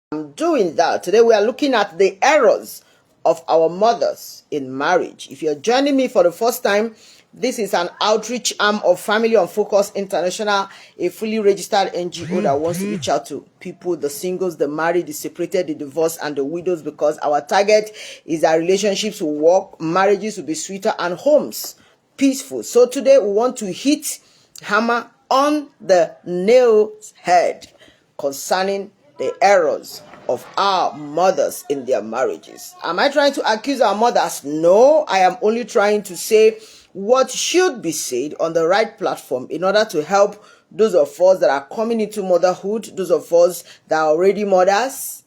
Doing that. Today we are looking at the errors of our mothers in marriage. If you're joining me for the first time, this is an outreach arm of Family on Focus International, a fully registered NGO that wants to reach out to people, the singles, the married, the separated, the divorced, and the widows, because our target is that relationships will work, marriages will be sweeter, and homes peaceful. So today we want to hit hammer on the nail's head concerning the errors of our mothers in their marriages. Am I trying to accuse our mothers? No, I am only trying to say what should be said on the right platform in order to help those of us that are coming into motherhood, those of us that are already mothers,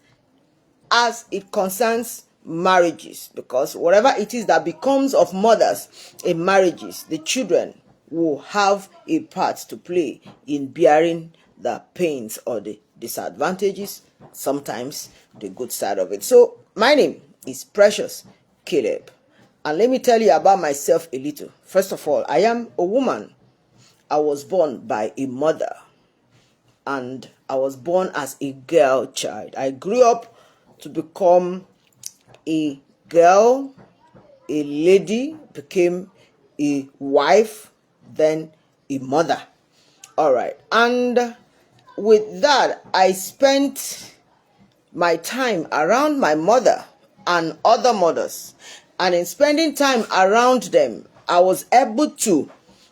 as it concerns marriages. Because whatever it is that becomes of mothers in marriages, the children will have a part to play in bearing the pains or the disadvantages, sometimes the good side of it. So my name is Precious Caleb, and let me tell you about myself a little. First of all, I am a woman. I was born by a mother, and I was born as a girl child. I grew up to become a girl, a lady, became a wife, then a mother. All right, and with that, I spent my time around my mother and other mothers, and in spending time around them, I was able to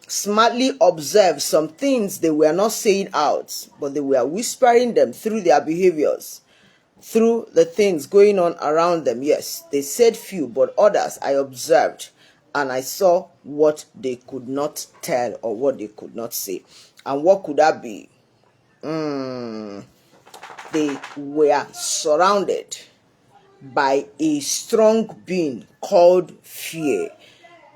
smartly observe some things they were not saying out, but they were whispering them through their behaviors, through the things going on around them. Yes, they said few, but others I observed, and I saw what they could not tell or what they could not say. And what could that be? They were surrounded by a strong being called fear,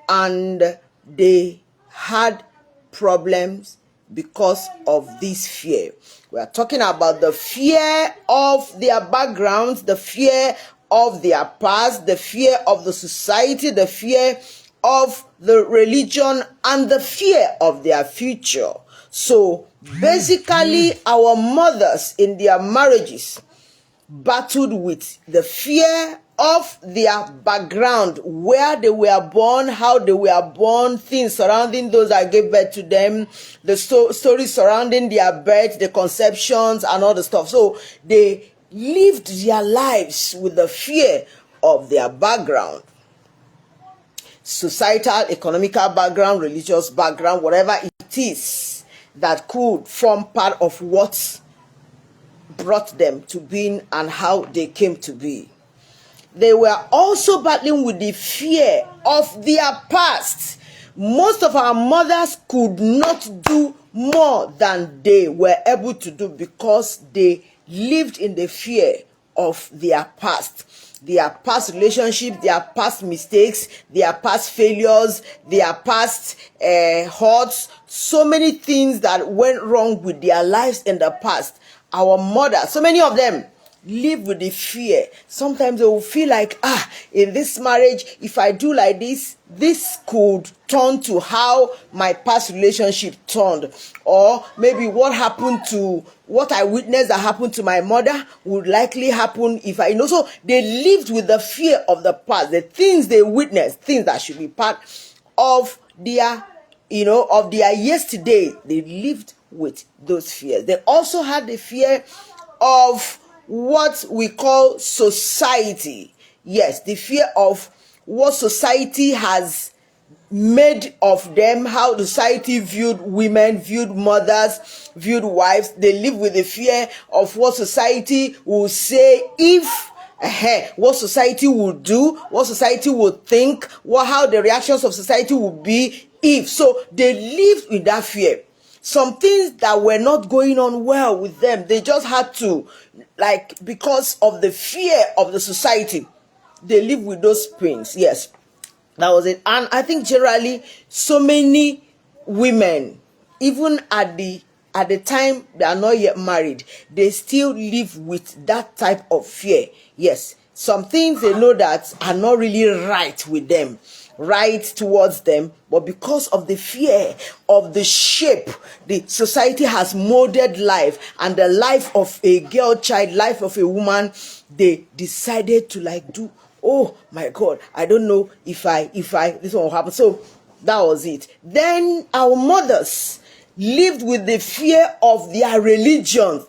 and they had problems because of this fear. We are talking about the fear of their background, the fear of their past, the fear of the society, the fear of the religion, and the fear of their future. So basically, our mothers in their marriages battled with the fear of their background, where they were born, how they were born, things surrounding those that gave birth to them, the stories surrounding their birth, the conceptions, and all the stuff. So they lived their lives with the fear of their background. Societal, economical background, religious background, whatever it is that could form part of what brought them to being and how they came to be. They were also battling with the fear of their past. Most of our mothers could not do more than they were able to do because they lived in the fear of their past relationship, their past mistakes, their past failures, their past hurts, so many things that went wrong with their lives in the past. Our mothers, so many of them live with the fear. Sometimes they will feel like, in this marriage, if I do like this, this could turn to how my past relationship turned. Or maybe what I witnessed that happened to my mother would likely happen if I know. So they lived with the fear of the past, the things they witnessed, things that should be part of their, of their yesterday. They lived with those fears. They also had the fear of what we call society. Yes, the fear of what society has made of them, how society viewed women, viewed mothers, viewed wives. They live with the fear of what society will say if, what society will do, what society will think, how the reactions of society will be if. So they lived with that fear. Some things that were not going on well with them, they just had to, because of the fear of the society, they live with those pains. Yes, that was it. And I think generally, so many women, even at the time they are not yet married, they still live with that type of fear. Yes, some things they know that are not really right with them, right towards them, but because of the fear of the shape the society has molded life and the life of a girl child, life of a woman, they decided to like do, oh my God, I don't know if I this one will happen. So that was it. Then our mothers lived with the fear of their religion,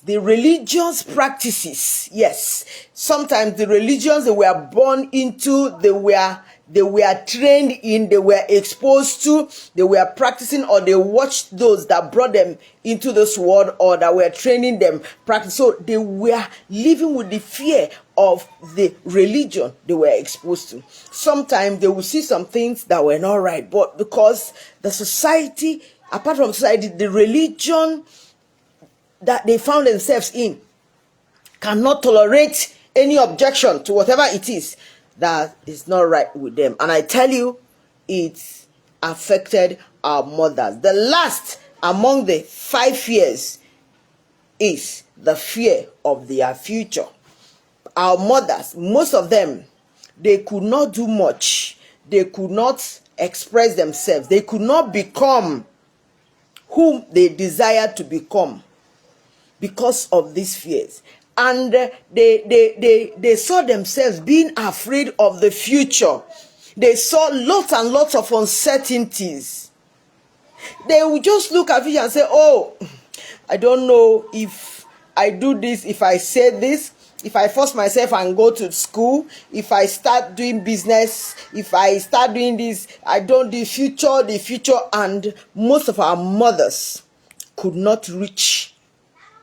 the religious practices. Yes, sometimes the religions they were born into, they were trained in, they were exposed to, they were practicing, or they watched those that brought them into this world or that were training them practice. So they were living with the fear of the religion they were exposed to. Sometimes they would see some things that were not right, but because the society, apart from society, the religion that they found themselves in cannot tolerate any objection to whatever it is that is not right with them. And I tell you, it affected our mothers. The last among the 5 fears is the fear of their future. Our mothers, most of them, they could not do much. They could not express themselves. They could not become whom they desired to become because of these fears. And they saw themselves being afraid of the future. They saw lots and lots of uncertainties. They would just look at it and say, oh, I don't know if I do this, if I say this, if I force myself and go to school, if I start doing business, if I start doing this, I don't do the future. And most of our mothers could not reach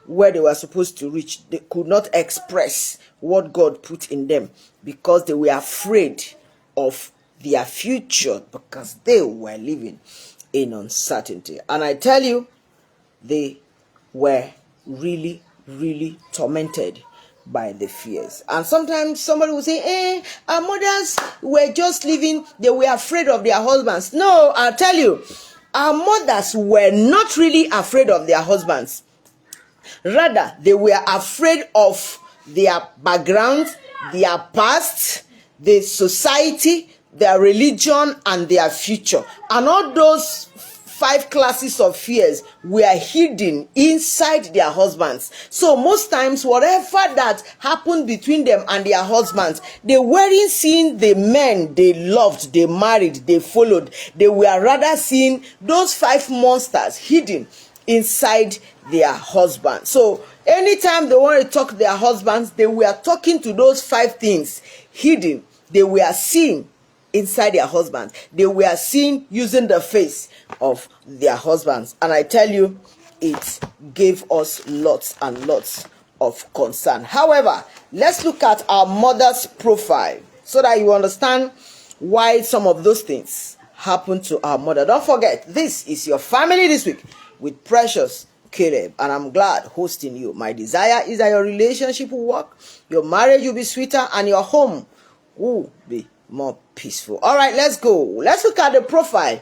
where they were supposed to reach. They could not express what God put in them because they were afraid of their future, because they were living in uncertainty. And I tell you, they were really, really tormented by the fears. And sometimes somebody will say, our mothers were just living, they were afraid of their husbands. No, I'll tell you, our mothers were not really afraid of their husbands. Rather, they were afraid of their background, their past, the society, their religion, and their future. And all those 5 classes of fears were hidden inside their husbands. So most times, whatever that happened between them and their husbands, they weren't seeing the men they loved, they married, they followed. They were rather seeing those 5 monsters hidden inside their husbands. So anytime they want to talk to their husbands, they were talking to those 5 things hidden. They were seeing inside their husbands. They were seen using the face of their husbands. And I tell you, it gave us lots and lots of concern. However, let's look at our mother's profile so that you understand why some of those things happened to our mother. Don't forget, this is your family this week with Precious Caleb, and I'm glad hosting you. My desire is that your relationship will work, your marriage will be sweeter, and your home will be more peaceful. All right, let's go. Let's look at the profile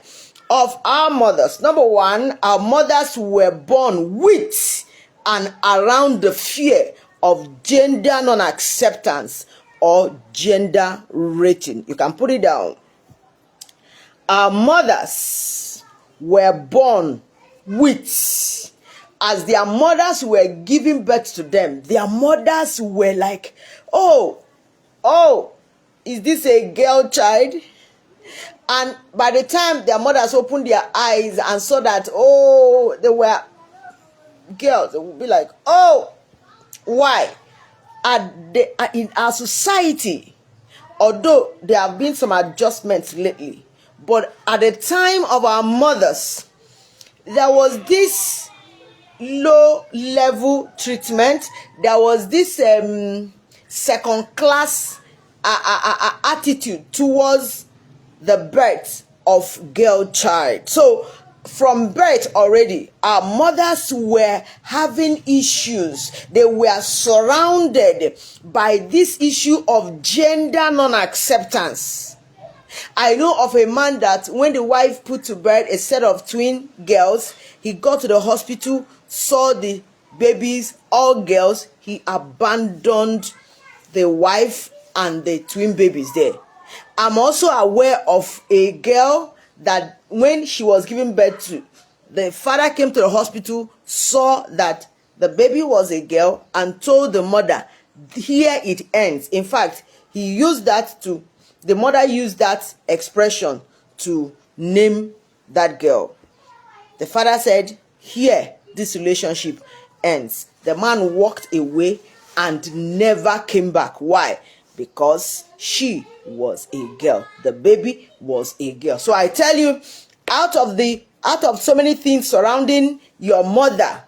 of our mothers. Number 1, our mothers were born with and around the fear of gender non-acceptance or gender rating. You can put it down. Our mothers were born with, as their mothers were giving birth to them, their mothers were like, oh, is this a girl child? And by the time their mothers opened their eyes and saw that, oh, they were girls, they would be like, oh, why? In our society, although there have been some adjustments lately, but at the time of our mothers, there was this low level treatment. There was this second class attitude towards the birth of girl child. So from birth already, our mothers were having issues. They were surrounded by this issue of gender non-acceptance. I know of a man that when the wife put to bed a set of twin girls, he got to the hospital, saw the babies, all girls. He abandoned the wife and the twin babies there. I'm also aware of a girl that when she was giving birth to, the father came to the hospital, saw that the baby was a girl, and told the mother, here it ends. In fact, the mother used that expression to name that girl. The father said, here, this relationship ends. The man walked away and never came back. Why? Because she was a girl. The baby was a girl. So I tell you, out of so many things surrounding your mother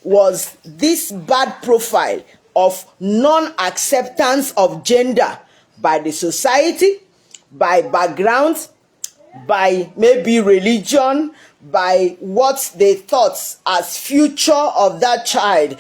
was this bad profile of non-acceptance of gender by the society, by background, by maybe religion, by what they thought as future of that child.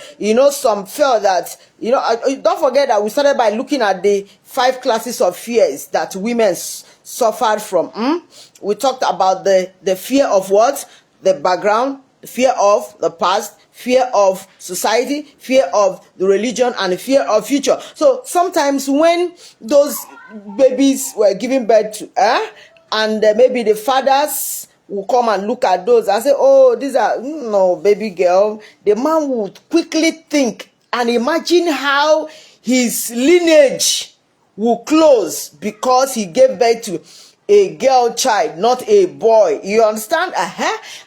Some felt that, don't forget that we started by looking at the 5 classes of fears that women suffered from. We talked about the fear of what? The background, the fear of the past, fear of society, fear of the religion, and fear of future. So sometimes when those babies were giving birth to and maybe the fathers will come and look at those and say, oh, these are no baby girl, the man would quickly think and imagine how his lineage will close because he gave birth to a girl child, not a boy. You understand?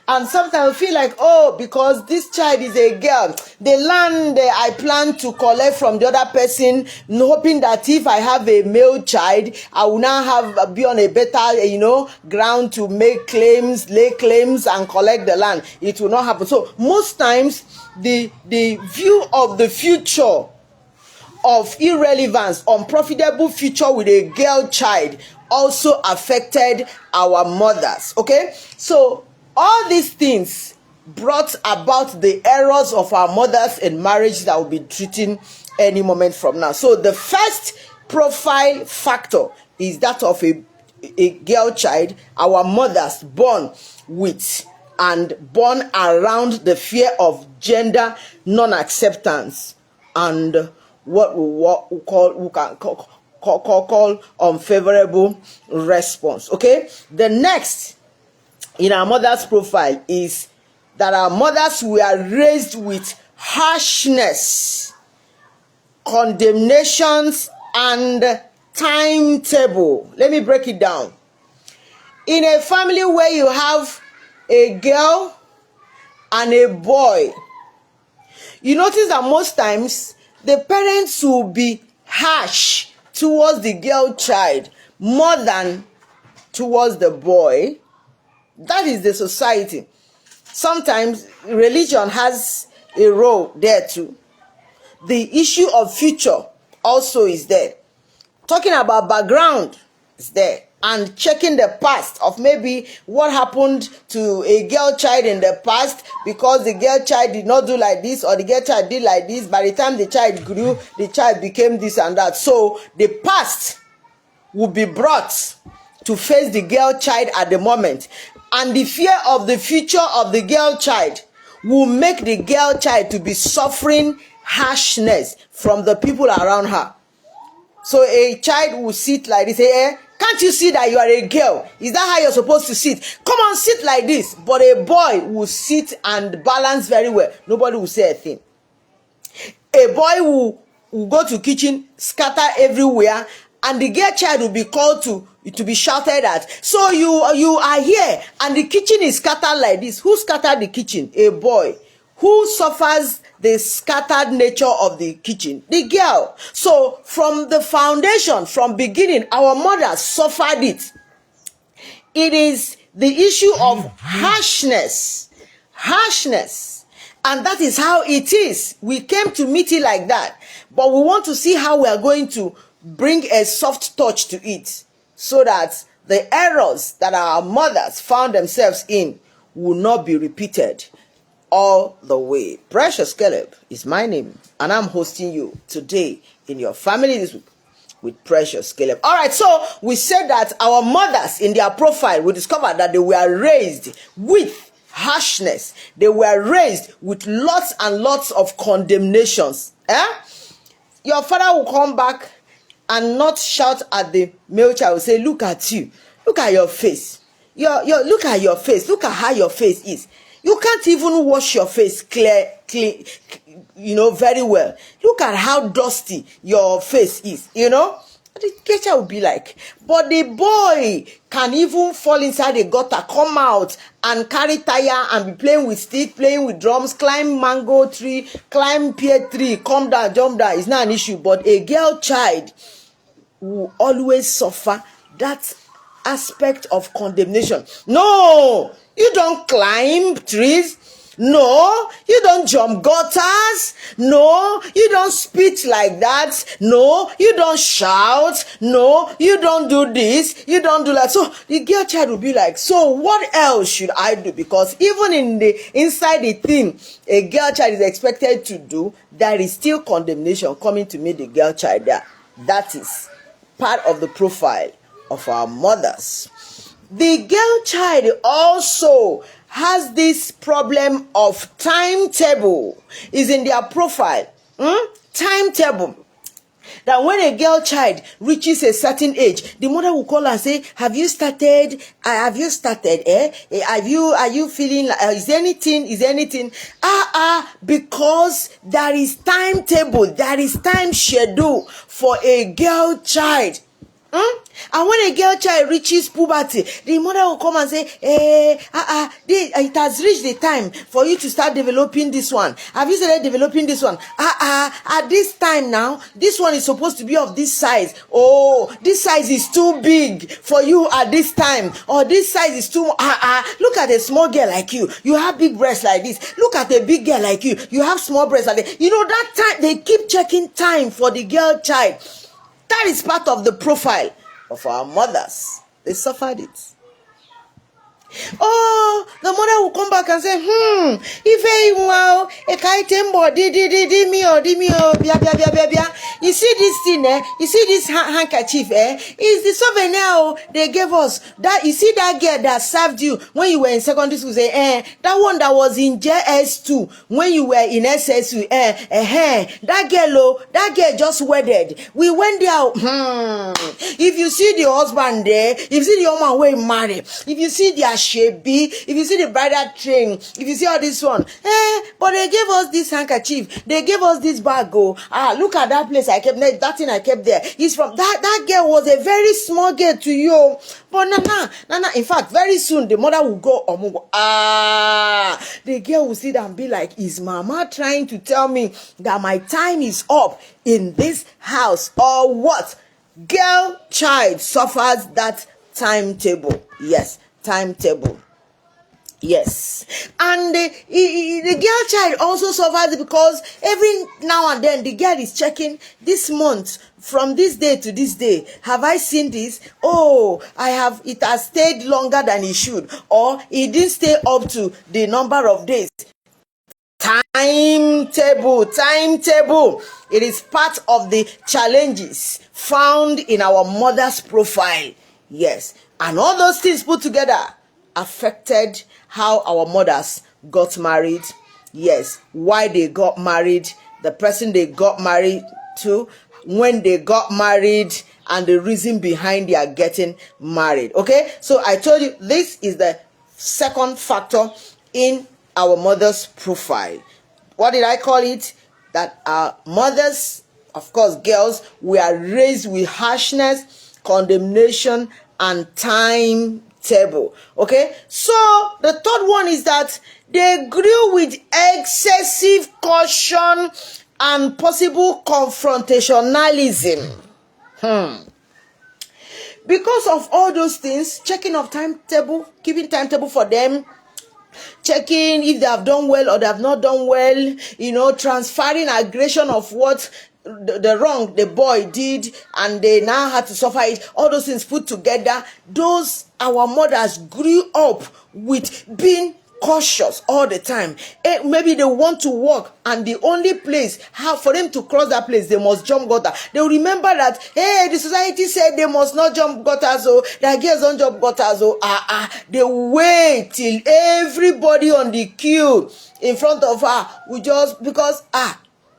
And sometimes I feel like, oh, because this child is a girl, the land I plan to collect from the other person, hoping that if I have a male child, I will now be on a better, ground to make claims, lay claims, and collect the land. It will not happen. So most times, the view of the future of irrelevance, unprofitable future with a girl child also affected our mothers. Okay, so all these things brought about the errors of our mothers in marriage that we'll be treating any moment from now. So the first profile factor is that of a girl child, our mothers born with and born around the fear of gender non-acceptance and what we can call unfavorable response. Okay, the next in our mother's profile is that our mothers were raised with harshness, condemnations, and timetable. Let me break it down. In a family where you have a girl and a boy, you notice that most times the parents will be harsh towards the girl child more than towards the boy. That is the society. Sometimes religion has a role there too. The issue of future also is there. Talking about background is there. And checking the past of maybe what happened to a girl child in the past, because the girl child did not do like this or the girl child did like this. By the time the child grew, the child became this and that. So the past will be brought to face the girl child at the moment. And the fear of the future of the girl child will make the girl child to be suffering harshness from the people around her. So a child will sit like this, say, can't you see that you are a girl? Is that how you're supposed to sit? Come on, sit like this. But a boy will sit and balance very well. Nobody will say a thing. A boy will go to kitchen, scatter everywhere, and the girl child will be called to be shouted at. So you are here, and the kitchen is scattered like this. Who scattered the kitchen? A boy. Who suffers the scattered nature of the kitchen? The girl. So from the foundation, from beginning, our mothers suffered it. It is the issue of harshness. And that is how it is. We came to meet it like that. But we want to see how we are going to bring a soft touch to it, so that the errors that our mothers found themselves in will not be repeated all the way. Precious Caleb is my name, and I'm hosting you today in your family this week with Precious Caleb. All right, so we said that our mothers in their profile, we discovered that they were raised with harshness. They were raised with lots and lots of condemnations. Your father will come back and not shout at the male child. Say, look at you. Look at your face. Look at your face. Look at how your face is. You can't even wash your face clean, very well. Look at how dusty your face is, The teacher will be like, but the boy can even fall inside a gutter, come out and carry tire and be playing with stick, playing with drums, climb mango tree, climb pear tree, come down, jump down. It's not an issue. But a girl child will always suffer that aspect of condemnation. No, you don't climb trees. No, you don't jump gutters. No, you don't spit like that. No, you don't shout. No, you don't do this. You don't do that. So the girl child will be like, so what else should I do? Because even inside the thing a girl child is expected to do, there is still condemnation coming to meet the girl child there. That is part of the profile of our mothers. The girl child also has this problem of timetable. Is in their profile. Timetable. That when a girl child reaches a certain age, the mother will call and say, have you started? Have you started? Are you feeling like, is there anything? Because there is timetable, there is time schedule for a girl child. And when a girl child reaches puberty, the mother will come and say, it has reached the time for you to start developing this one. Have you started developing this one? At this time now, this one is supposed to be of this size. Oh, this size is too big for you at this time. Or this size is too, look at a small girl like you. You have big breasts like this. Look at a big girl like you. You have small breasts like this. That time, they keep checking time for the girl child. That is part of the profile of our mothers. They suffered it. Oh, the mother will come back and say, if wow, you see this thing, you see this handkerchief, is the souvenir they gave us. That you see that girl that served you when you were in secondary school, say, that one that was in JS2 when you were in SSU, that girl just wedded. We went there. If you see the husband there, if you see the woman where he married, if you see their shape, if you see the bridal train, if you see all this one, but they gave us this handkerchief, they gave us this bag. Look at that place I kept, that thing I kept there. It's from that girl was a very small girl to you. But Nana, in fact, very soon the mother will go, the girl will sit and be like, is mama trying to tell me that my time is up in this house or what? Girl child suffers that timetable. Yes, timetable. Yes. And the girl child also suffers because every now and then the girl is checking this month from this day to this day. Have I seen this? Oh, it has stayed longer than it should, or it didn't stay up to the number of days. Timetable. It is part of the challenges found in our mother's profile. Yes. And all those things put together affected how our mothers got married. Yes, why they got married, the person they got married to, when they got married, and the reason behind their getting married. Okay, so I told you this is the second factor in our mother's profile. What did I call it? That our mothers, of course girls, we are raised with harshness, condemnation, and timetable. Okay, so the third one is that they grew with excessive caution and possible confrontationalism. Because of all those things, checking of timetable, keeping timetable for them, checking if they have done well or they have not done well, transferring aggression of what the wrong the boy did, and they now had to suffer it. All those things put together, our mothers grew up with being cautious all the time. Maybe they want to walk, and the only place for them to cross that place, they must jump gutter. They will remember that, the society said they must not jump gutters, so their girls don't jump gutters, so they wait till everybody on the queue in front of her will just, because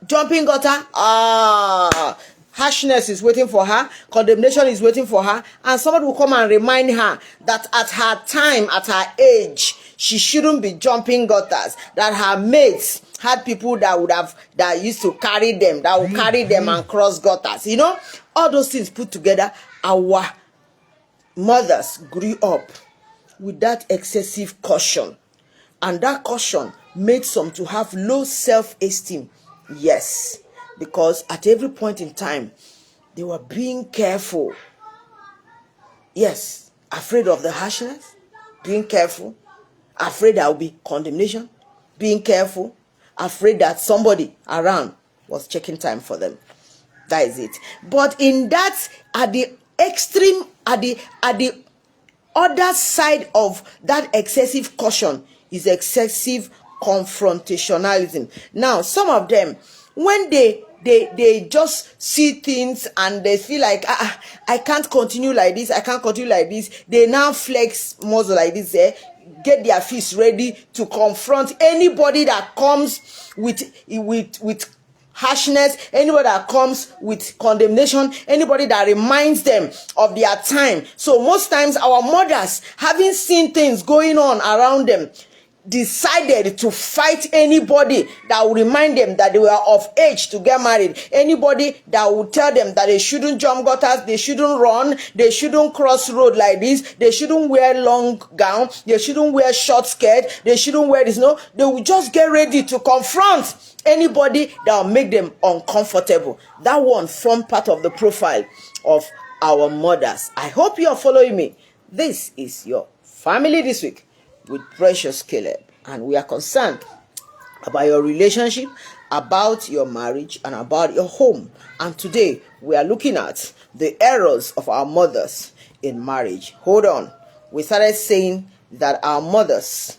jumping gutter, how harshness is waiting for her, condemnation is waiting for her, and somebody will come and remind her that at her time, at her age, she shouldn't be jumping gutters, that her mates had people that used to carry them, that would carry them and cross gutters. You know, all those things put together, our mothers grew up with that excessive caution, and that caution made some to have low self-esteem. Yes, because at every point in time they were being careful. Yes, afraid of the harshness, being careful, afraid there will be condemnation, being careful, afraid that somebody around was checking time for them. That is it. But in that, at the extreme, at the other side of that excessive caution is excessive confrontationalism. Now, some of them, when they just see things and they feel like, I can't continue like this, I can't continue like this, they now flex muscle like this, get their fists ready to confront anybody that comes with harshness, anybody that comes with condemnation, anybody that reminds them of their time. So most times our mothers, having seen things going on around them, decided to fight anybody that would remind them that they were of age to get married, anybody that would tell them that they shouldn't jump gutters, they shouldn't run, they shouldn't cross road like this, they shouldn't wear long gown, they shouldn't wear short skirt, they shouldn't wear this. No, they will just get ready to confront anybody that will make them uncomfortable. That one formed part of the profile of our mothers. I hope you are following me. This is your family this week with Precious Caleb, and we are concerned about your relationship, about your marriage, and about your home. And today we are looking at the errors of our mothers in marriage. Hold on. We started saying that our mothers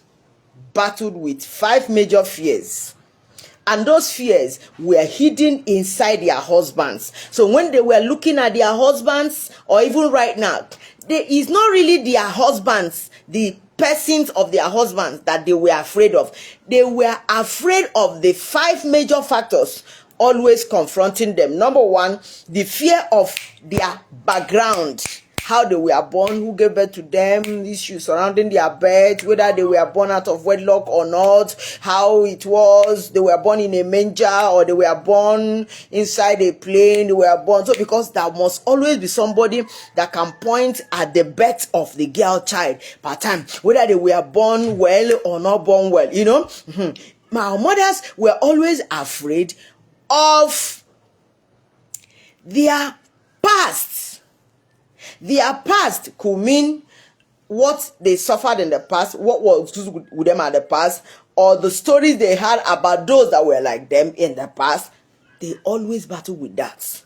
battled with 5 major fears, and those fears were hidden inside their husbands. So when they were looking at their husbands, or even right now, there is not really their husbands, the persons of their husbands that they were afraid of. They were afraid of the 5 major factors always confronting them. Number 1, the fear of their background, how they were born, who gave birth to them, issues surrounding their birth, whether they were born out of wedlock or not, how it was, they were born in a manger or they were born inside a plane, they were born. So because there must always be somebody that can point at the birth of the girl child per time, whether they were born well or not born well, you know. My mothers were always afraid of their past. Their past could mean what they suffered in the past, what was with them at the past, or the stories they had about those that were like them in the past. They always battle with that.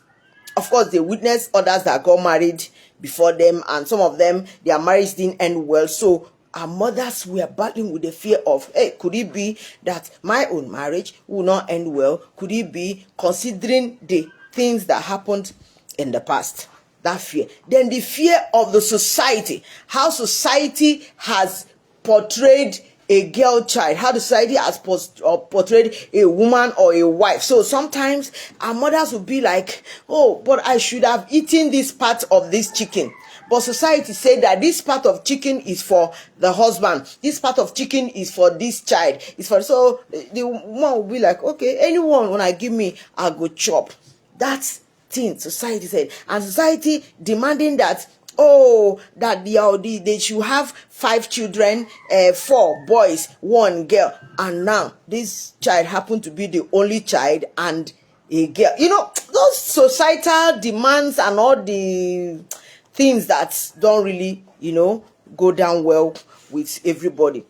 Of course, they witnessed others that got married before them, and some of them, their marriage didn't end well. So our mothers were battling with the fear of, hey, could it be that my own marriage will not end well? Could it be, considering the things that happened in the past? That fear. Then the fear of the society, how society has portrayed a girl child, how the society has portrayed a woman or a wife. So sometimes our mothers will be like, oh, but I should have eaten this part of this chicken. But society said that this part of chicken is for the husband, this part of chicken is for this child. It's for, so the woman will be like, okay, anyone when I give me, I'll go chop. That's thing society said, and society demanding that, oh, that they should have 5 children, 4 boys, 1 girl, and now this child happened to be the only child and a girl. You know, those societal demands and all the things that don't really, you know, go down well with everybody.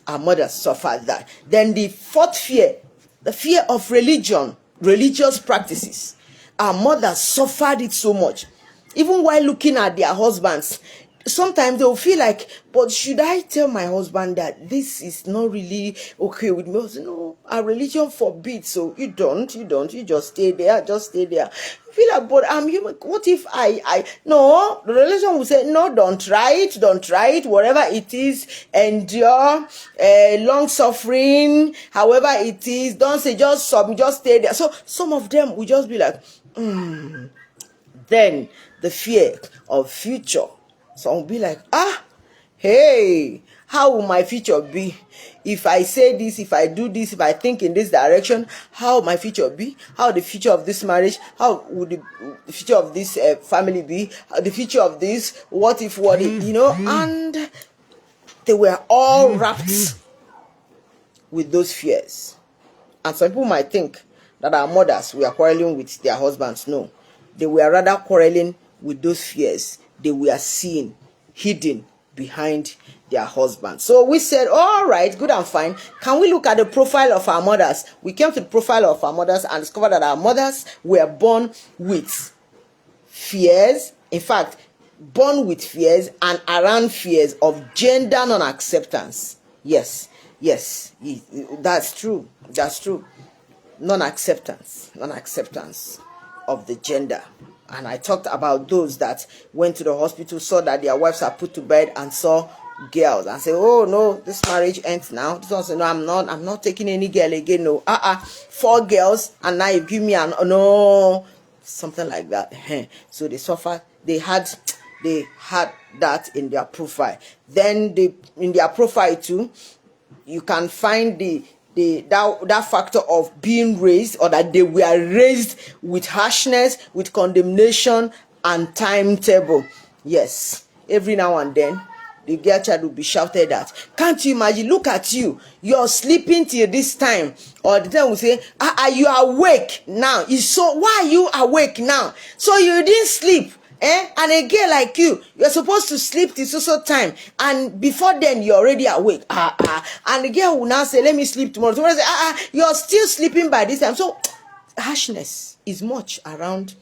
Our mothers suffered that. Then the 4th fear, the fear of religion, religious practices. Our mothers suffered it so much. Even while looking at their husbands, sometimes they'll feel like, but should I tell my husband that this is not really okay with me? Say, no, our religion forbids, so you just stay there, You feel like, but I'm human. What if no, the religion will say, no, don't try it, whatever it is, endure, long suffering, however it is, don't say, just stay there. So some of them will just be like, Then the fear of future. Some will be like, hey, how will my future be? If I say this, if I do this, if I think in this direction, how will my future be? How the future of this marriage? How would the future of this family be? The future of this? What if, And they were all wrapped with those fears. And some people might think that our mothers were quarreling with their husbands. No, they were rather quarreling with those fears they were seeing hidden behind their husbands. So we said, all right, good and fine. Can we look at the profile of our mothers? We came to the profile of our mothers and discovered that our mothers were born with fears. In fact, born with fears and around fears of gender non-acceptance. Yes, that's true. That's true. Non-acceptance of the gender. And I talked about those that went to the hospital, saw that their wives are put to bed, and saw girls and say, oh no, this marriage ends now. This one say, no, I'm not taking any girl again. No, 4 girls, and now you give me no, something like that. So they suffered. They had that in their profile. Then in their profile too, you can find that factor of being raised, or that they were raised with harshness, with condemnation and timetable. Yes, every now and then the girl child will be shouted at. Can't you imagine? Look at you, you're sleeping till this time, or the time will say, you are awake now. Why are you awake now? So you didn't sleep. And a girl like you're supposed to sleep till so time, and before then you're already awake. And the girl will now say, let me sleep tomorrow. Tomorrow say, you're still sleeping by this time. So harshness is much around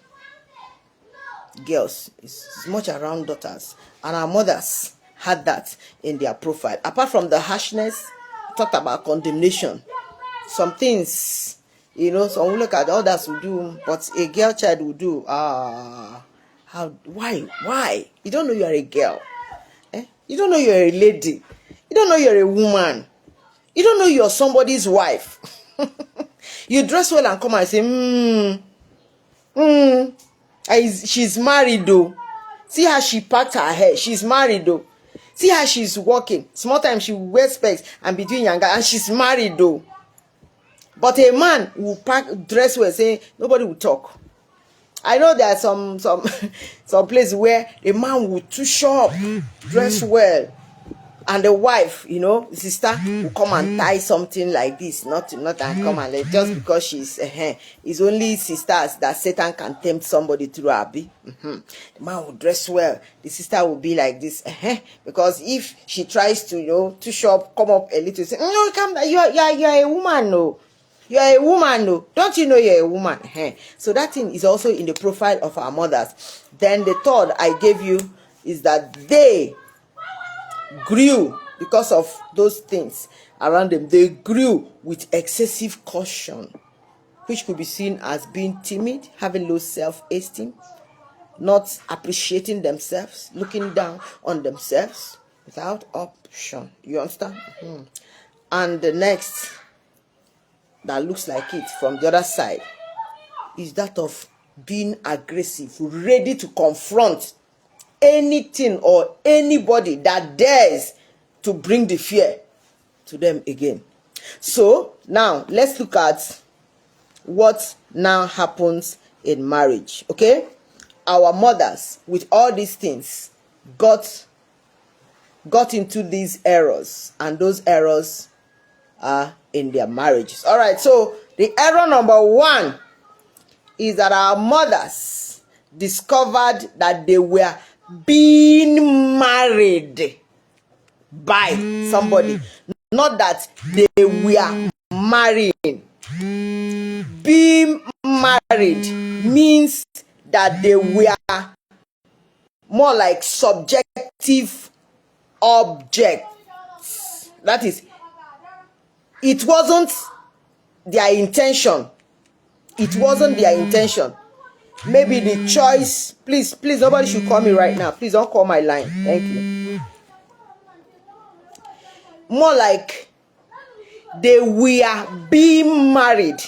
girls, it's much around daughters, and our mothers had that in their profile. Apart from the harshness, talked about condemnation. Some things, some will look at the others will do, but a girl child will do. Why? You don't know you are a girl. You don't know you're a lady. You don't know you're a woman. You don't know you're somebody's wife. You dress well and come and say, she's married though. See how she packed her hair. She's married though. See how she's walking. Small time she wears specs and between younger, and she's married though. But a man will dress well, say nobody will talk. I know there are some places where a man will too sharp, dress well, and the wife, sister, will come and tie something like this, not and come and let, just because she's it's only sisters that Satan can tempt somebody through Abi. The man will dress well, the sister will be like this, because if she tries to too sharp, come up a little, say, no, come, you're a woman, no. You're a woman, no. Don't you know you're a woman? So that thing is also in the profile of our mothers. Then the third I gave you is that they grew because of those things around them. They grew with excessive caution, which could be seen as being timid, having low self-esteem, not appreciating themselves, looking down on themselves without option. You understand? And the next that looks like it from the other side is that of being aggressive, ready to confront anything or anybody that dares to bring the fear to them again. So now let's look at what now happens in marriage. Okay, our mothers with all these things got into these errors, and those errors are in their marriages. All right, so the error number 1 is that our mothers discovered that they were being married by somebody, not that they were marrying. Being married means that they were more like subjective objects. That is, it wasn't their intention. It wasn't their intention. Maybe the choice. Please, nobody should call me right now. Please don't call my line. Thank you. More like they were being married.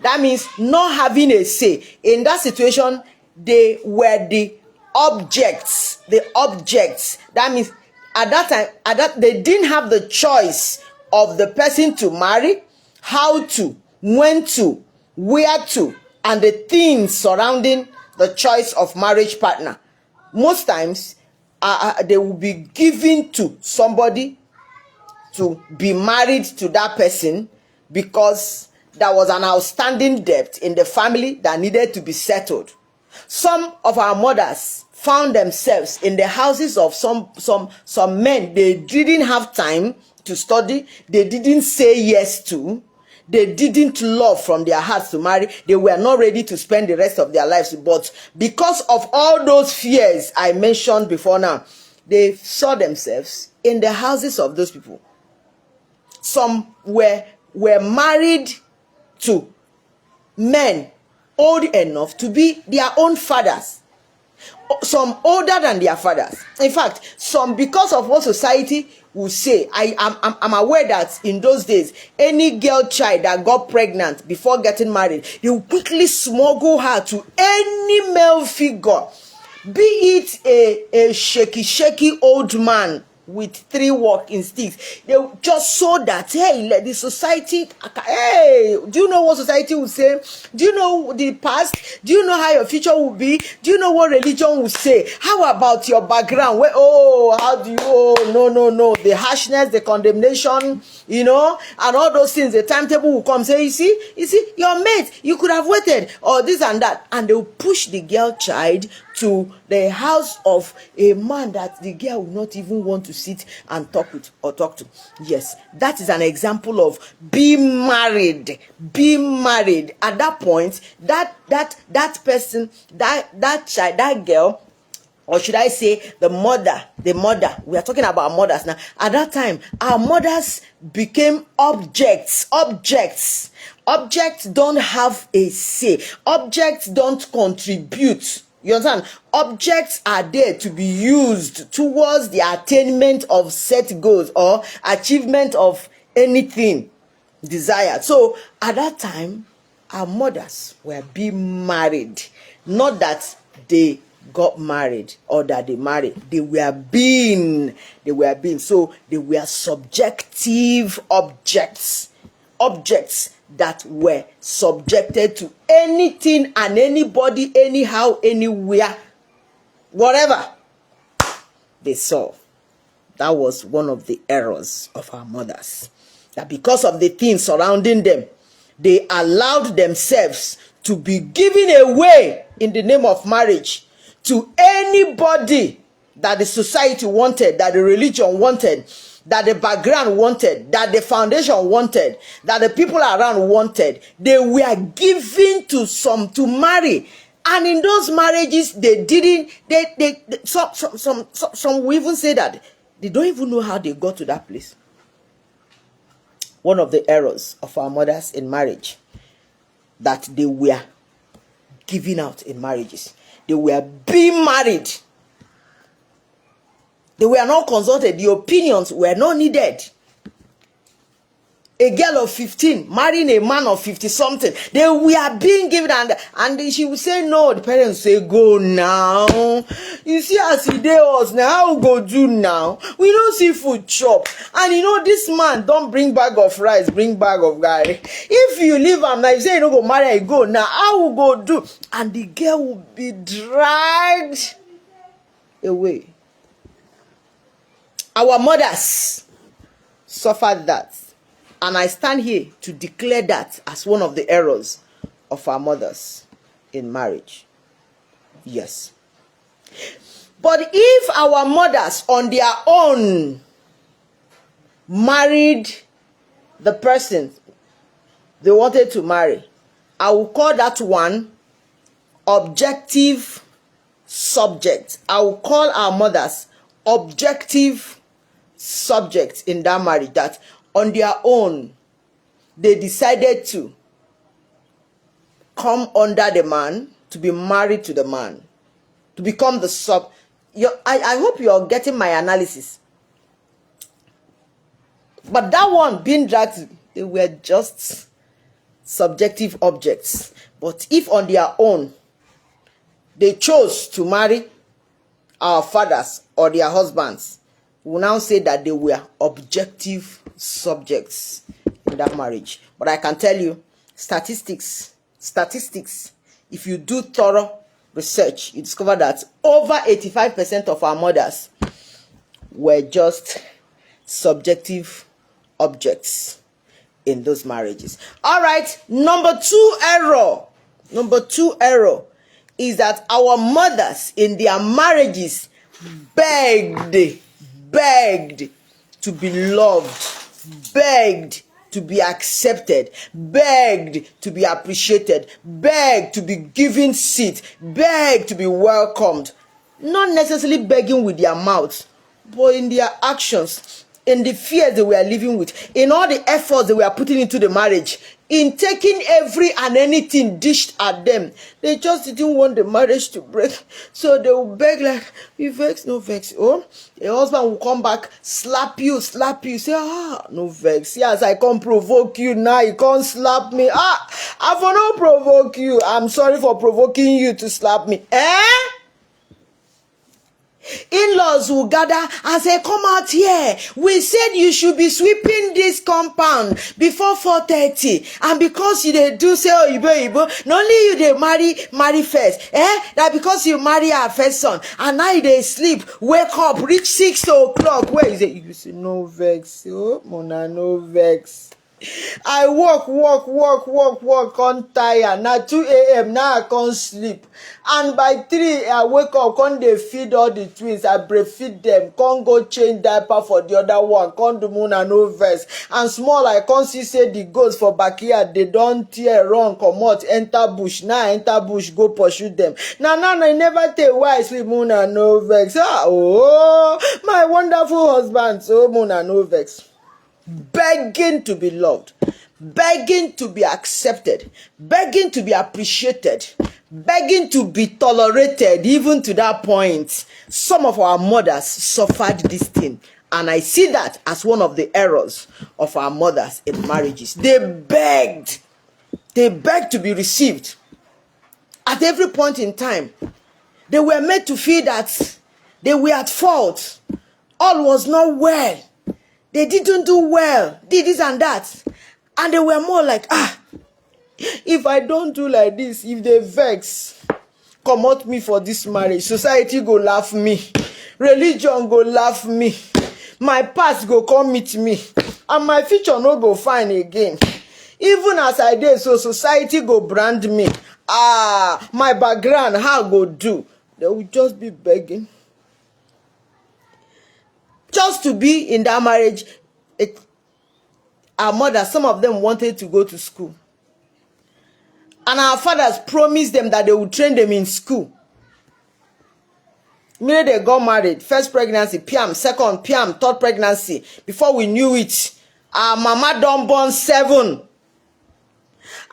That means not having a say. In that situation, they were the objects. The objects. That means at that time, they didn't have the choice of the person to marry, how to, when to, where to, and the things surrounding the choice of marriage partner. Most times, they will be given to somebody to be married to that person because there was an outstanding debt in the family that needed to be settled. Some of our mothers found themselves in the houses of some men they didn't have time to study, they didn't say yes to, they didn't love from their hearts to marry, they were not ready to spend the rest of their lives. But because of all those fears I mentioned before now, they saw themselves in the houses of those people. Some were married to men old enough to be their own fathers. Some older than their fathers. In fact, some, because of what society will say, I'm aware that in those days, any girl child that got pregnant before getting married, they will quickly smuggle her to any male figure, be it a shaky old man with 3 walking sticks. They just so that, hey, let the society, hey, do you know what society will say? Do you know the past? Do you know how your future will be? Do you know what religion will say? How about your background? Where, oh, how do you, oh, no, the harshness, the condemnation, and all those things. The timetable will come, say, you see, your mate, you could have waited, or this and that. And they will push the girl child to the house of a man that the girl will not even want to sit and talk to. Yes, that is an example of being married. At that point, that person, that child, that girl, or should I say the mother, we are talking about mothers now. At that time, our mothers became objects. Objects don't have a say. Objects don't contribute. You understand? Objects are there to be used towards the attainment of set goals or achievement of anything desired. So at that time, our mothers were being married. Not that they got married or that they married. They were being. So they were subjective objects. Objects that were subjected to anything and anybody, anyhow, anywhere, whatever they saw. That was one of the errors of our mothers. That because of the things surrounding them, they allowed themselves to be given away in the name of marriage to anybody that the society wanted, that the religion wanted, that the background wanted, that the foundation wanted, that the people around wanted. They were given to some to marry. And in those marriages, some will even say that they don't even know how they got to that place. One of the errors of our mothers in marriage, that they were giving out in marriages. They were being married. They were not consulted. The opinions were not needed. A girl of 15 marrying a man of 50-something. They were being given, and she would say no. The parents say, go now. You see as he dey us now, how we go do now? We don't see food chop. And this man don't bring bag of rice, bring bag of garri. If you leave him now, you say you don't go marry, you go now. How we go do? And the girl will be dragged away. Our mothers suffered that. And I stand here to declare that as one of the errors of our mothers in marriage. Yes. But if our mothers on their own married the person they wanted to marry, I will call that one objective subject. I will call our mothers objective subjects in that marriage, that on their own they decided to come under the man, to be married to the man, to become the sub. I hope you're getting my analysis. But that one being dragged, they were just subjective objects. But if on their own, they chose to marry our fathers or their husbands, we will now say that they were objective subjects in that marriage. But I can tell you, statistics, if you do thorough research, you discover that over 85% of our mothers were just subjective objects in those marriages. All right, number two error is that our mothers in their marriages begged to be loved, begged to be accepted, begged to be appreciated, begged to be given seat, begged to be welcomed. Not necessarily begging with their mouths, but in their actions, in the fears they were living with, in all the efforts they were putting into the marriage, in taking every and anything dished at them. They just didn't want the marriage to break. So they would beg like, "We vex, no vex." Oh, the husband will come back, slap you. Say, no vex. Yes, I can't provoke you now. You can't slap me. I for not provoke you. I'm sorry for provoking you to slap me. In-laws will gather and say, "Come out here. We said you should be sweeping this compound before 4:30. And because you they do say, oh, Ibo, not only you they marry first. That because you marry our first son, and now they sleep, wake up, reach 6 o'clock. Where is it?" You say, "No vex. Oh, Mona, no vex. I walk, can't tire. Now 2 a.m. now I can't sleep. And by 3 I wake up, can't they feed all the twins? I breastfeed them, can't go change diaper for the other one, can't do moon and no verse. And small I can't see say the goats for backyard, they don't tear, run, come out, enter bush. Now enter bush, go pursue them. Now, I never tell why I sleep moon and no vex. Oh, my wonderful husband, so moon and no vex. Begging to be loved, begging to be accepted, begging to be appreciated, begging to be tolerated, even to that point. Some of our mothers suffered this thing, and I see that as one of the errors of our mothers in marriages. They begged to be received at every point in time. They were made to feel that they were at fault, all was not well. They didn't do well, did this and that. And they were more like, if I don't do like this, if they vex, come out me for this marriage, society go laugh me, religion go laugh me, my past go come meet me, and my future no go fine again. Even as I did, so society go brand me. My background, how go do? They will just be begging. Just to be in that marriage. Our mothers, some of them wanted to go to school. And our fathers promised them that they would train them in school. Immediately they got married, first pregnancy, PM, second, PM, third pregnancy. Before we knew it, our mama done born 7.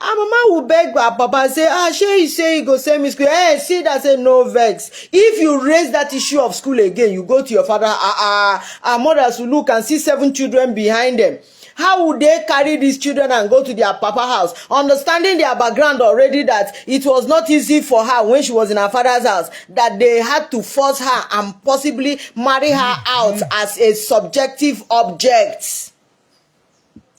Our mama will beg our papa and say, she say you go send me school. See that say no vex. If you raise that issue of school again, you go to your father. Our mothers will look and see 7 children behind them. How would they carry these children and go to their papa house? Understanding their background already, that it was not easy for her when she was in her father's house, that they had to force her and possibly marry her out as a subjective object.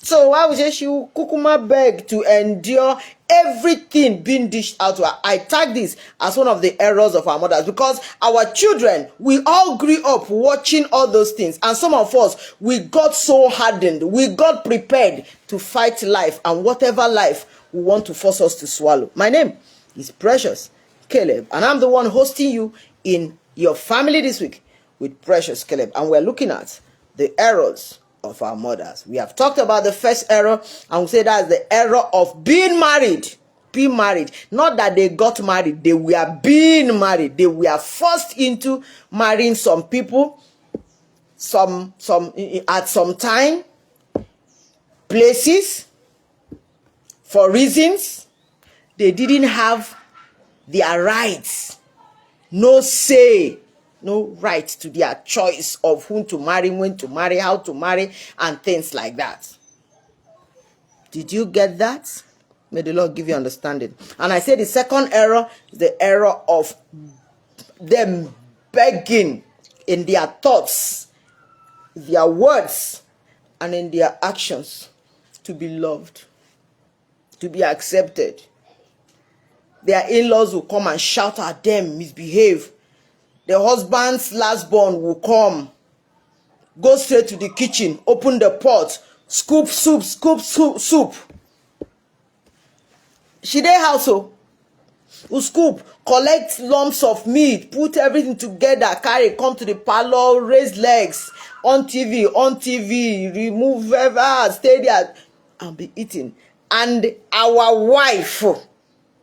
So why would she kukuma beg to endure everything being dished out to her? I tag this as one of the errors of our mothers, because our children, we all grew up watching all those things, and some of us, we got so hardened, we got prepared to fight life and whatever life will want to force us to swallow. My name is Precious Caleb, and I'm the one hosting you in your family this week with Precious Caleb, and we're looking at the errors of our mothers. We have talked about the first error, and we say that's the error of being married. Being married. Not that they got married, they were being married. They were forced into marrying some people, some at some time, places, for reasons they didn't have their rights, no say, no right to their choice of whom to marry, when to marry, how to marry, and things like that. Did you get that? May the Lord give you understanding. And I say the second error is the error of them begging in their thoughts, their words, and in their actions to be loved, to be accepted. Their in-laws will come and shout at them, misbehave. The husband's last-born will come, go straight to the kitchen, open the pot, scoop soup. She dey house will scoop, collect lumps of meat, put everything together, carry, come to the parlor, raise legs, on TV, remove whatever, stay there and be eating. And our wife,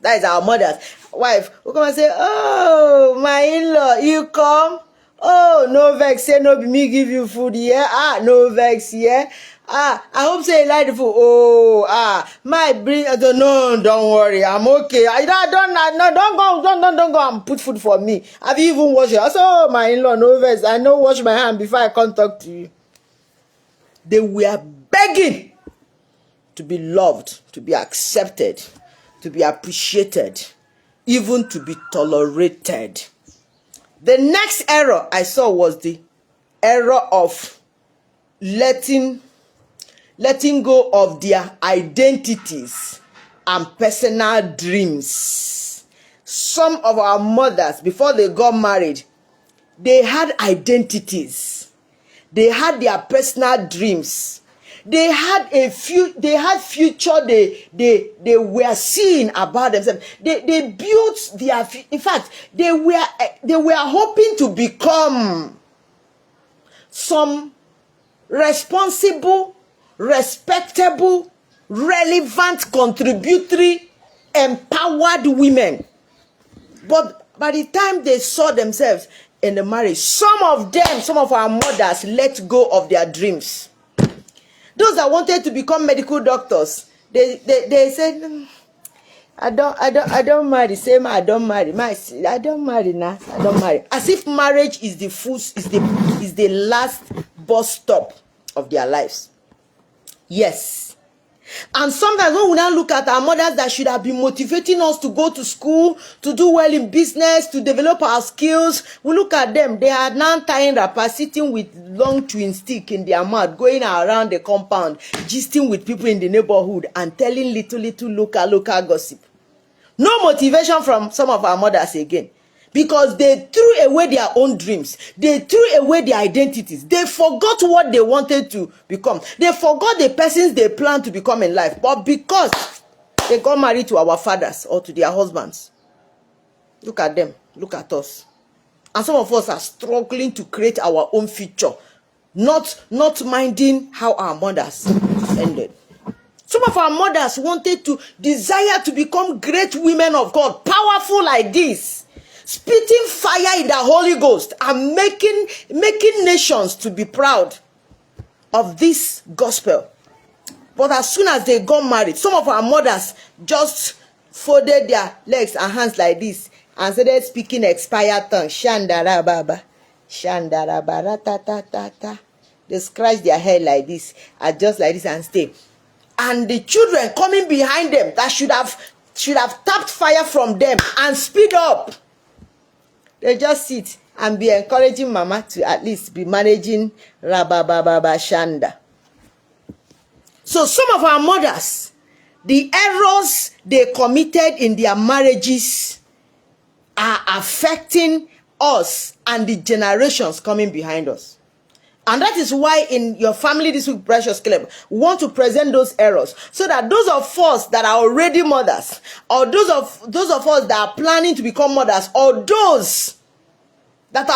that is our mother's wife, will come and say, oh, my in-law, you come? Oh, no vex, say no be me give you food here. No vex here. I hope say you like the food. My bring. No, don't worry, I'm okay. Don't go and put food for me. Have you even washed it? I said, oh, my in-law, no vex. I know wash my hand before I come talk to you. They were begging to be loved, to be accepted, to be appreciated, even to be tolerated. The next error I saw was the error of letting go of their identities and personal dreams. Some of our mothers, before they got married, they had identities. They had their personal dreams. They had future they were seeing about themselves. They built their, in fact, they were hoping to become some responsible, respectable, relevant, contributory, empowered women. But by the time they saw themselves in the marriage, some of our mothers let go of their dreams. Those that wanted to become medical doctors, they said, I don't marry. Same, I don't marry. I don't marry now. I don't marry. As if marriage is the last bus stop of their lives. Yes. And sometimes when we now look at our mothers that should have been motivating us to go to school, to do well in business, to develop our skills, we look at them. They are now tying wrappers, sitting with long twin stick in their mouth, going around the compound, gisting with people in the neighborhood and telling little local gossip. No motivation from some of our mothers again. Because they threw away their own dreams. They threw away their identities. They forgot what they wanted to become. They forgot the persons they planned to become in life. But because they got married to our fathers or to their husbands, look at them, look at us. And some of us are struggling to create our own future, not minding how our mothers ended. Some of our mothers wanted to desire to become great women of God, powerful like this, spitting fire in the Holy Ghost and making nations to be proud of this gospel. But as soon as they got married, some of our mothers just folded their legs and hands like this and started speaking expired tongue. Shandara baba, shandara bara ta ta ta ta. They scratch their head like this, adjust like this and stay. And the children coming behind them that should have tapped fire from them and speed up. They just sit and be encouraging mama to at least be managing rabababa shanda. So some of our mothers, the errors they committed in their marriages are affecting us and the generations coming behind us. And that is why in your family this week, Precious Caleb, we want to present those errors so that those of us that are already mothers, or those of us that are planning to become mothers, or those that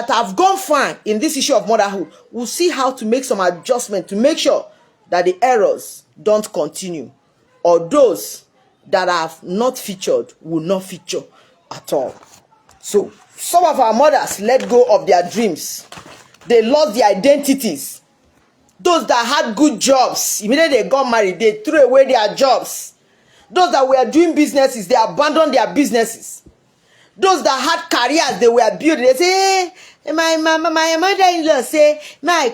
have gone far in this issue of motherhood, will see how to make some adjustment to make sure that the errors don't continue, or those that have not featured will not feature at all. So some of our mothers let go of their dreams. They lost their identities. Those that had good jobs, immediately they got married, they threw away their jobs. Those that were doing businesses, they abandoned their businesses. Those that had careers, they were building. They say, hey, my mother-in-law say, may I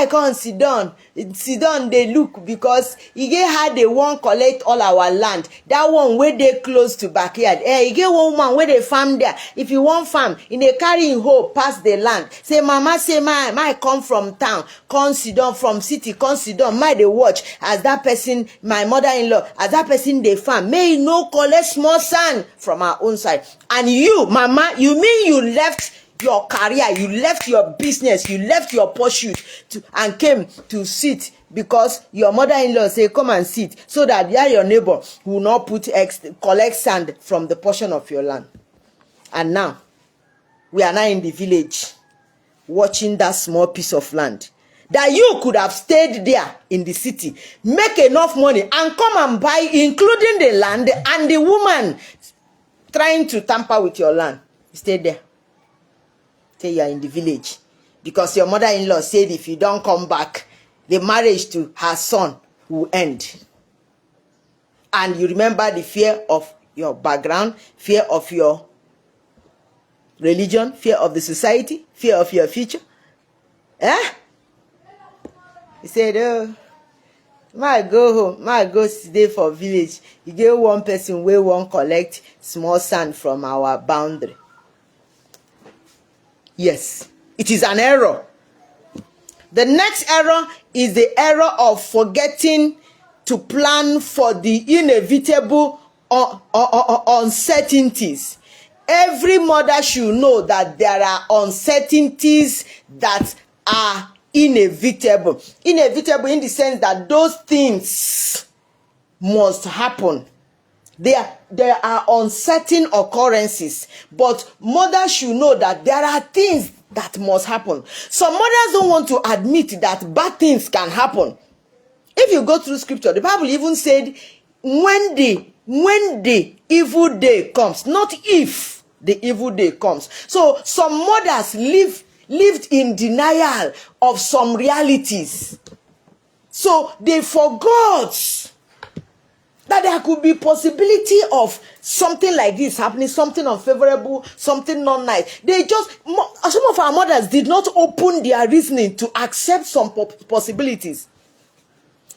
come sit down. sit down dey look because e get how they wan collect all our land. That one wey dey close to backyard, e get one woman wey dey farm there. If you wan farm, e dey carry im hoe pass the land, say mama, say my come from town, come sit down, from city come sit down, my dey watch as that person, my mother-in-law, as that person dey farm, may e no collect small sand from our own side. And you mama, you mean you left your career, you left your business, you left your pursuit and came to sit because your mother-in-law say come and sit, so that your neighbor will not collect sand from the portion of your land. And now we are now in the village watching that small piece of land that you could have stayed there in the city, make enough money and come and buy, including the land, and the woman trying to tamper with your land. Stay there. You are in the village because your mother-in-law said if you don't come back, the marriage to her son will end. And you remember the fear of your background, fear of your religion, fear of the society, fear of your future. He said, oh, my go home, my go stay for village. You get one person wey won't collect small sand from our boundary. Yes, it is an error. The next error is the error of forgetting to plan for the inevitable uncertainties. Every mother should know that there are uncertainties that are inevitable. Inevitable in the sense that those things must happen. There are uncertain occurrences, but mothers should know that there are things that must happen. Some mothers don't want to admit that bad things can happen. If you go through scripture, the Bible even said when the evil day comes, not if the evil day comes. So some mothers lived in denial of some realities. So they forgot that there could be possibility of something like this happening, something unfavorable, something not nice. Some of our mothers did not open their reasoning to accept some possibilities.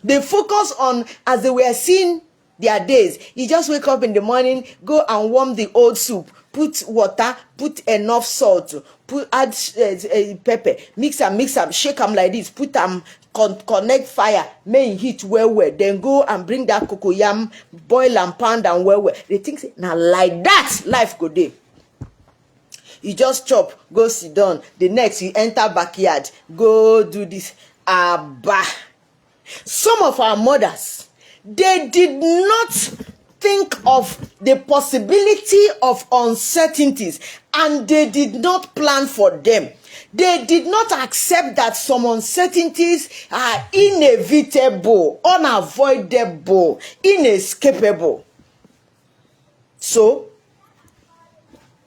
They focus on, as they were seeing their days, you just wake up in the morning, go and warm the old soup, put water, put enough salt, add pepper, mix am, shake am like this, put am, connect fire, make it heat well, then go and bring that cocoyam, boil and pound and well. They think now like that life go dey. You just chop, go sit down. The next you enter backyard, go do this. Abba. Some of our mothers, they did not think of the possibility of uncertainties, and they did not plan for them. They did not accept that some uncertainties are inevitable, unavoidable, inescapable. So,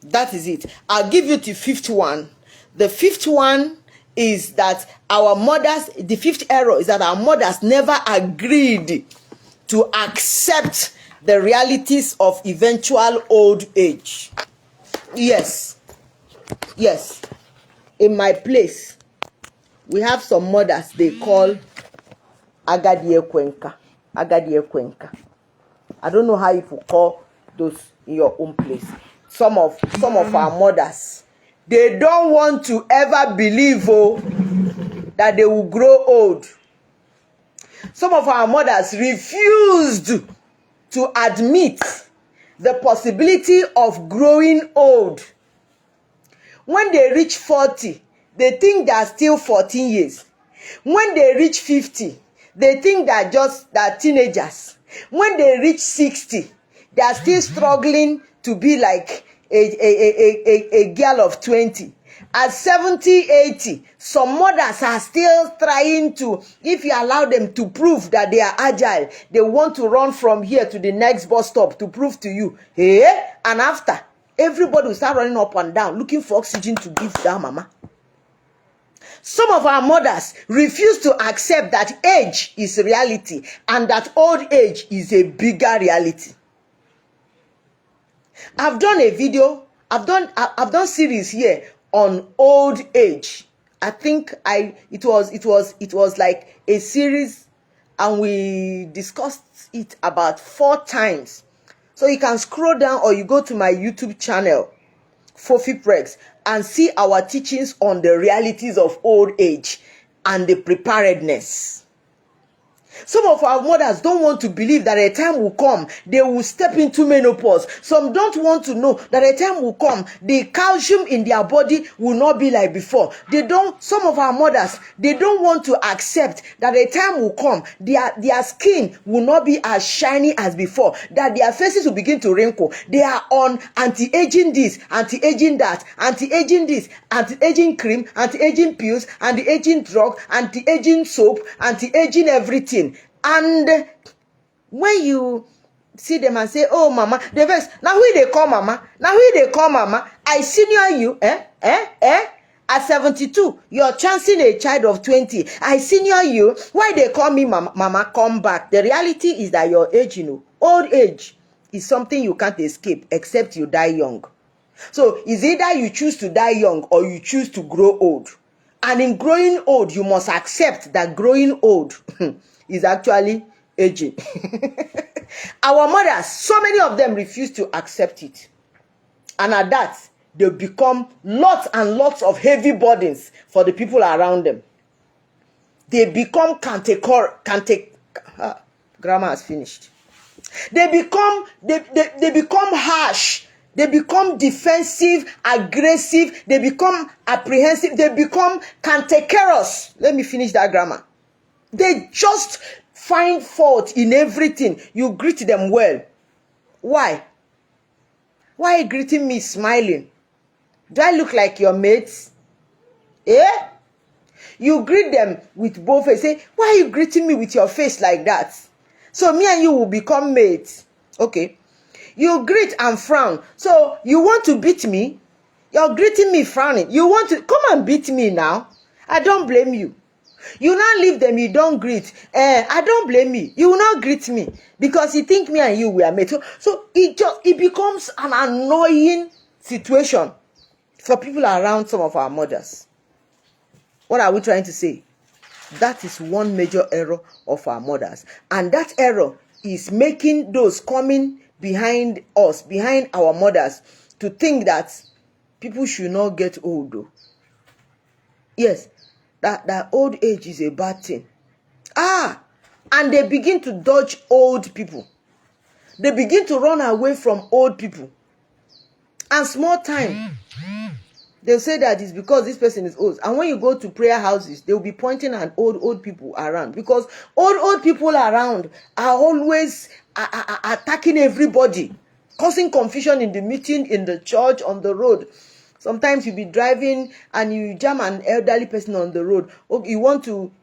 that is it. I'll give you the fifth one. The fifth one is that our mothers, the fifth error is that our mothers never agreed to accept the realities of eventual old age. Yes. In my place, we have some mothers they call Agadi Ekwenka. Agadi Ekwenka. I don't know how you call those in your own place. Some of our mothers, they don't want to ever believe that they will grow old. Some of our mothers refused to admit the possibility of growing old. When they reach 40, they think they are still 14 years. When they reach 50, they think they are teenagers. When they reach 60, they are still struggling to be like a girl of 20. At 70, 80, some mothers are still trying to, if you allow them to prove that they are agile, they want to run from here to the next bus stop to prove to you. And after, everybody will start running up and down, looking for oxygen to give that mama. Some of our mothers refuse to accept that age is reality and that old age is a bigger reality. I've done a video, I've done series here on old age I think it was like a series, and we discussed it about 4 times. So you can scroll down, or you go to my YouTube channel, Fofi Prex, and see our teachings on the realities of old age and the preparedness. Some of our mothers don't want to believe that a time will come, they will step into menopause. Some don't want to know that a time will come, the calcium in their body will not be like before. Some of our mothers, they don't want to accept that a time will come, their skin will not be as shiny as before, that their faces will begin to wrinkle. They are on anti-aging this, anti-aging that, anti-aging this, anti-aging cream, anti-aging pills, anti-aging drug, anti-aging soap, anti-aging everything. And when you see them and say, oh mama, the vex, now who they call mama? Now who they call mama? I senior you, at 72, you're chancing a child of 20. I senior you. Why they call me mama? Mama, come back. The reality is that your age, old age is something you can't escape except you die young. So it's either you choose to die young or you choose to grow old. And in growing old, you must accept that growing old is actually aging. Our mothers, so many of them refuse to accept it. And at that, they become lots and lots of heavy burdens for the people around them. They become grammar has finished. They become harsh. They become defensive, aggressive. They become apprehensive. They become cantankerous. Let me finish that grammar. They just find fault in everything. You greet them well. Why? Why are you greeting me smiling? Do I look like your mates? You greet them with both faces. Say, why are you greeting me with your face like that? So me and you will become mates. Okay. You greet and frown. So you want to beat me? You're greeting me frowning. You want to come and beat me now? I don't blame you. You now leave them, you don't greet. I don't blame you. You will not greet me because you think me and you were mates. So it becomes an annoying situation for people around some of our mothers. What are we trying to say? That is one major error of our mothers. And that error is making those coming behind us, behind our mothers, to think that people should not get old. Though. Yes, that old age is a bad thing. And they begin to dodge old people. They begin to run away from old people. And small time, they'll say that it's because this person is old. And when you go to prayer houses, they'll be pointing at old people around. Because old people around are always attacking everybody, causing confusion in the meeting, in the church, on the road. Sometimes you'll be driving and you jam an elderly person on the road. Okay,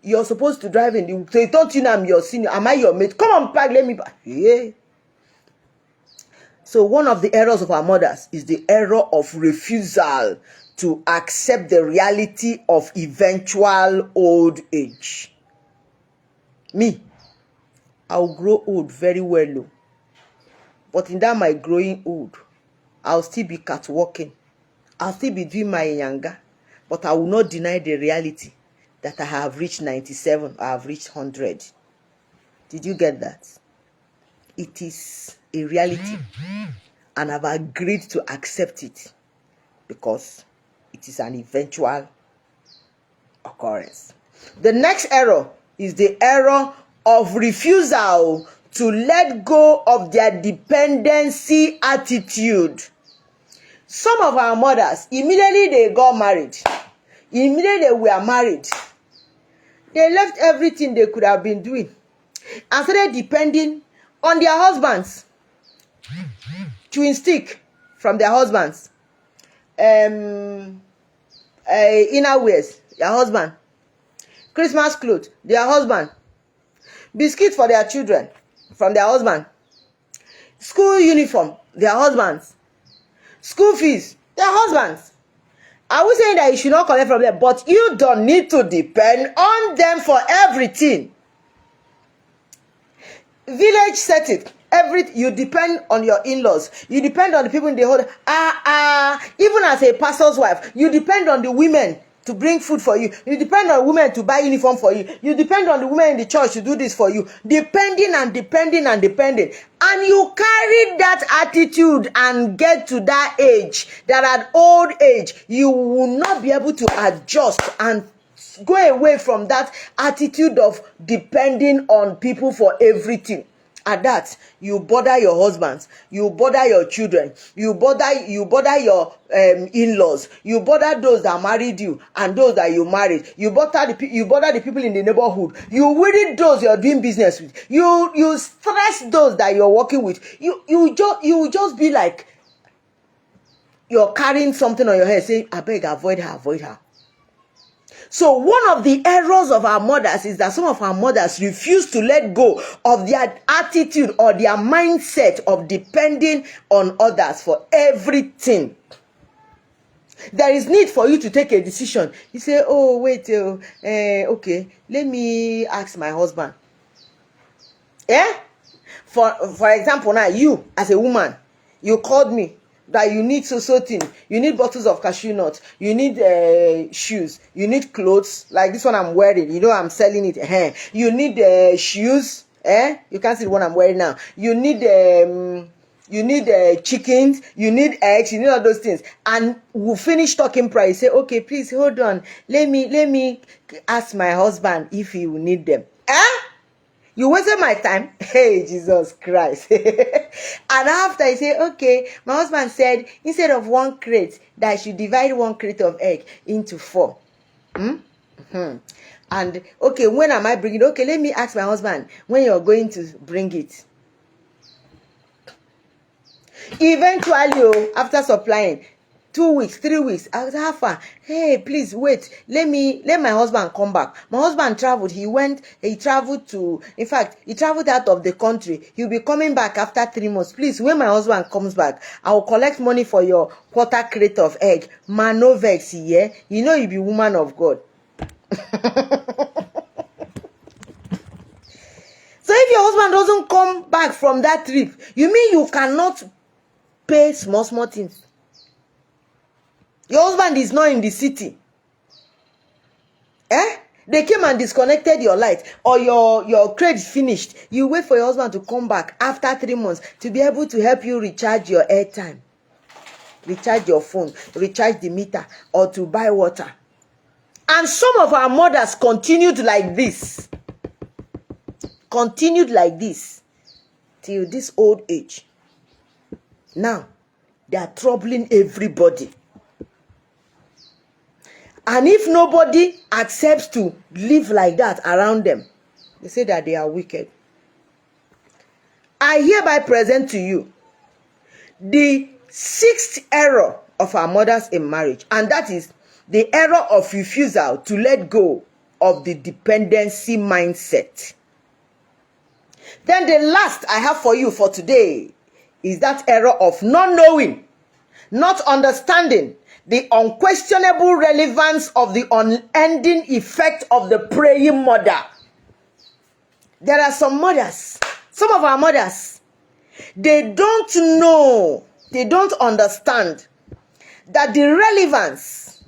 you're supposed to drive in. So you don't know I'm your senior. Am I your mate? Come on, back, let me back. Yeah. So one of the errors of our mothers is the error of refusal to accept the reality of eventual old age. Me, I'll grow old very well, though. But in that my growing old, I'll still be catwalking. I'll still be doing my younger. But I will not deny the reality that I have reached 97, I have reached 100. Did you get that? It is a reality. And I've agreed to accept it because it is an eventual occurrence. The next error is the error of refusal to let go of their dependency attitude. Some of our mothers, immediately they got married, immediately they were married, they left everything they could have been doing and started depending on their husbands. Chewing stick from their husbands. Inner wears, their husband. Christmas clothes, their husband. Biscuits for their children from their husband. School uniform, their husbands. School fees, their husbands. Are we saying that you should not collect from them? But you don't need to depend on them for everything. Village setting. You depend on your in-laws. You depend on the people in the whole. Even as a pastor's wife, you depend on the women to bring food for you. You depend on women to buy uniform for you. You depend on the women in the church to do this for you. Depending. And you carry that attitude and get to that age, that at old age, you will not be able to adjust and go away from that attitude of depending on people for everything. At that, you bother your husbands, you bother your children, you bother your in-laws, you bother those that married you and those that you married, you bother the people in the neighborhood, you worry those you're doing business with, you stress those that you're working with. You just be like you're carrying something on your head, saying, I beg, avoid her. So one of the errors of our mothers is that some of our mothers refuse to let go of their attitude or their mindset of depending on others for everything. There is need for you to take a decision. You say, oh, wait, okay, let me ask my husband. Yeah? For example, now, you, as a woman, you called me that you need so thing, you need bottles of cashew nuts, you need shoes, you need clothes like this one I'm wearing, I'm selling it. You need shoes, you can't see the one I'm wearing now. You need chickens, you need eggs, you need all those things. And we'll finish talking price. Say, okay, please hold on, let me ask my husband if he will need them. You wasted my time. Hey, Jesus Christ. And after I say, okay, my husband said, instead of 1 crate, that I should divide 1 crate of egg into 4. And, okay, when am I bringing it? Okay, let me ask my husband when you're going to bring it. Eventually, after supplying, 2 weeks, 3 weeks, I was half far. Hey, please wait. Let my husband come back. My husband traveled. He traveled out of the country. He'll be coming back after 3 months. Please, when my husband comes back, I will collect money for your 1/4 crate of egg. Man, no vex, yeah? You know you be woman of God. So if your husband doesn't come back from that trip, you mean you cannot pay small things? Your husband is not in the city. They came and disconnected your light, or your credit finished. You wait for your husband to come back after 3 months to be able to help you recharge your airtime, recharge your phone, recharge the meter, or to buy water. And some of our mothers continued like this till this old age. Now, they are troubling everybody. And if nobody accepts to live like that around them, they say that they are wicked. I hereby present to you the 6th error of our mothers in marriage, and that is the error of refusal to let go of the dependency mindset. Then the last I have for you for today is that error of not knowing, not understanding the unquestionable relevance of the unending effect of the praying mother. There are some of our mothers, they don't know, they don't understand that the relevance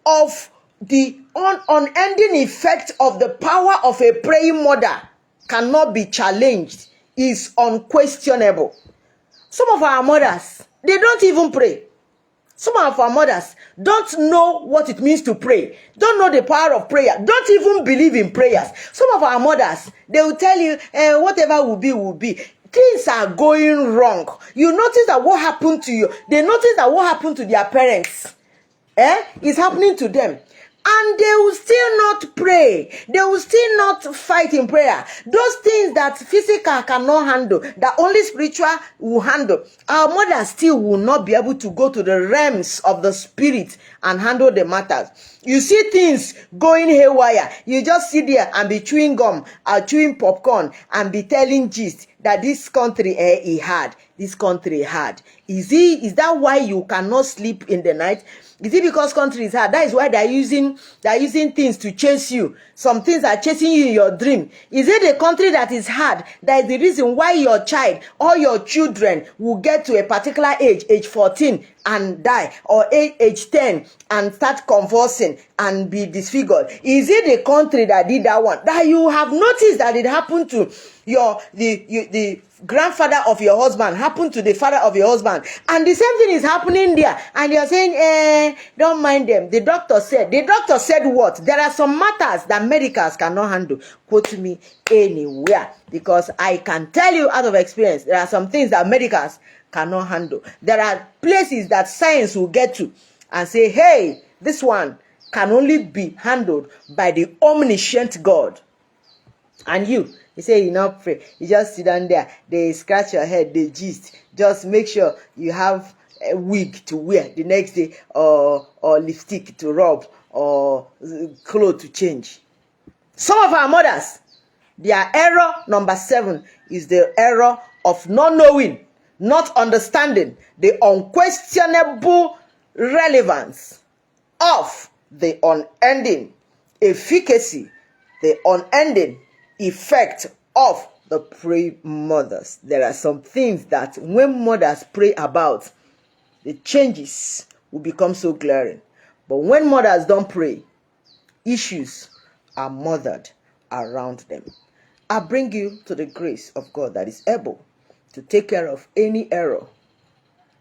of the unending effect of the power of a praying mother cannot be challenged, is unquestionable. Some of our mothers, they don't even pray. Some of our mothers don't know what it means to pray, don't know the power of prayer, don't even believe in prayers. Some of our mothers, they will tell you, whatever will be, will be. Things are going wrong. You notice that what happened to you, they notice that what happened to their parents is happening to them. And they will still not pray. They will still not fight in prayer. Those things that physical cannot handle, that only spiritual will handle, our mothers still will not be able to go to the realms of the spirit and handle the matters. You see things going haywire. You just sit there and be chewing gum or chewing popcorn and be telling gist that this country this country hard. Is that why you cannot sleep in the night? Is it because country is hard? That is why they're using things to chase you. Some things are chasing you in your dream. Is it the country that is hard? That is the reason why your child or your children will get to a particular age 14, and die, or age 10 and start convulsing and be disfigured? Is it the country that did that one? That you have noticed that it happened to the grandfather of your husband, happened to the father of your husband, and the same thing is happening there, and you're saying, don't mind them. The doctor said what? There are some matters that medicals cannot handle. Quote me anywhere, because I can tell you out of experience, there are some things that medicals cannot handle. There are places that science will get to and say, hey, this one can only be handled by the omniscient God. And you say you not pray, you just sit down there, they scratch your head, they gist. Just make sure you have a wig to wear the next day, or lipstick to rub, or clothes to change. Some of our mothers, their error number 7 is the error of not knowing, not understanding the unquestionable relevance of the unending efficacy, the unending effect of the praying mothers. There are some things that when mothers pray about, the changes will become so glaring. But when mothers don't pray, issues are mothered around them. I bring you to the grace of God that is able to take care of any error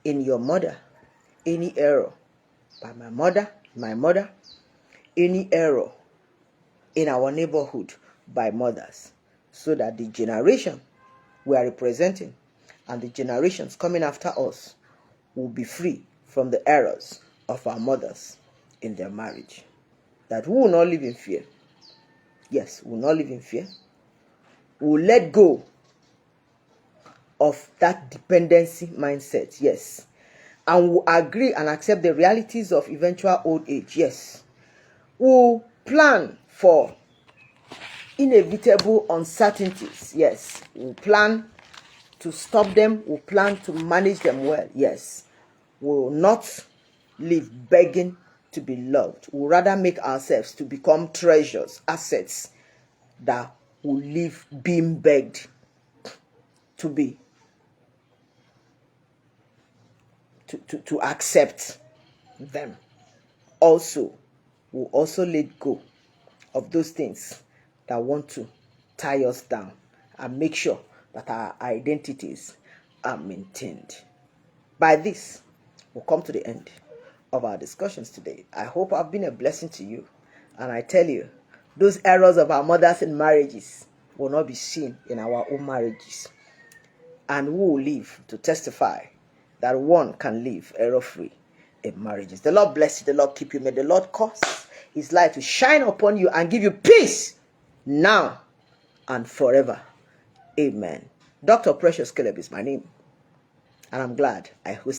in your mother, any error by my mother, any error in our neighborhood by mothers, so that the generation we are representing and the generations coming after us will be free from the errors of our mothers in their marriage. That we will not live in fear. Yes, we will not live in fear. We will let go of that dependency mindset. Yes. And we will agree and accept the realities of eventual old age. Yes. We will plan for inevitable uncertainties. Yes. We will plan to stop them. We will plan to manage them well. Yes. We will not live begging to be loved. We will rather make ourselves to become treasures, assets that will live being begged to be, to accept them. Also, we'll also let go of those things that want to tie us down, and make sure that our identities are maintained. By this, we'll come to the end of our discussions today. I hope I've been a blessing to you. And I tell you, those errors of our mothers in marriages will not be seen in our own marriages. And we will live to testify that one can live error-free in marriages. The Lord bless you. The Lord keep you. May the Lord cause His light to shine upon you and give you peace now and forever. Amen. Dr. Precious Caleb is my name. And I'm glad I hosted